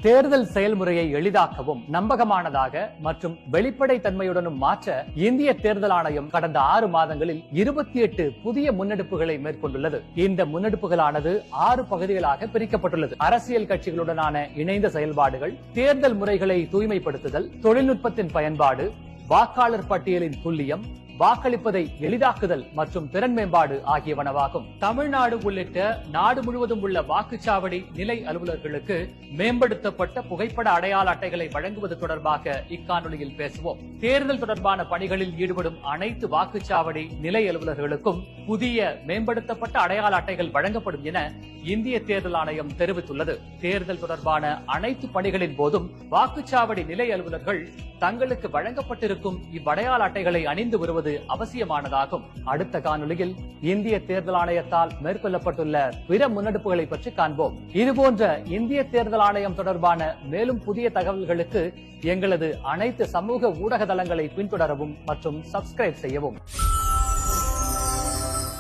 தேர்தல் செயல்முறையை எளிதாக்கவும் நம்பகமானதாக மற்றும் வெளிப்படை தன்மையுடனும் மாற்ற இந்திய தேர்தல் ஆணையம் கடந்த 6 மாதங்களில் 28 புதிய முன்னெடுப்புகளை மேற்கொண்டுள்ளது. இந்த முன்னெடுப்புகளானது 6 பகுதிகளாக பிரிக்கப்பட்டுள்ளது. அரசியல் கட்சிகளுடனான இணைந்த செயல்பாடுகள், தேர்தல் முறைகளை தூய்மைப்படுத்துதல், தொழில்நுட்பத்தின் பயன்பாடு, வாக்காளர் பட்டியலின் துல்லியம், வாக்களிப்பதை எளிதாக்குதல் மற்றும் திறன் மேம்பாடு ஆகியவனவாகும். தமிழ்நாடு உள்ளிட்ட நாடு முழுவதும் உள்ள வாக்குச்சாவடி நிலை அலுவலர்களுக்கு மேம்படுத்தப்பட்ட புகைப்பட அடையாள அட்டைகளை வழங்குவது தொடர்பாக இக்காணொலியில் பேசுவோம். தேர்தல் தொடர்பான பணிகளில் ஈடுபடும் அனைத்து வாக்குச்சாவடி நிலை அலுவலர்களுக்கும் புதிய மேம்படுத்தப்பட்ட அடையாள அட்டைகள் வழங்கப்படும் என இந்திய தேர்தல் ஆணையம் தெரிவித்துள்ளது. தேர்தல் தொடர்பான அனைத்து பணிகளின் போதும் வாக்குச்சாவடி நிலை அலுவலர்கள் தங்களுக்கு வழங்கப்பட்டிருக்கும் இவ்வடையாள அட்டைகளை அணிந்து வருவது அவசியமானதாகும். அடுத்த காணொலியில் இந்திய தேர்தல் ஆணையத்தால் மேற்கொள்ளப்பட்டுள்ள பிற முன்னெடுப்புகளை பற்றி காண்போம். இதுபோன்ற இந்திய தேர்தல் ஆணையம் தொடர்பான மேலும் புதிய தகவல்களுக்கு எங்களது அனைத்து சமூக ஊடக தளங்களை பின்தொடரவும் மற்றும் சப்ஸ்கிரைப் செய்யவும்.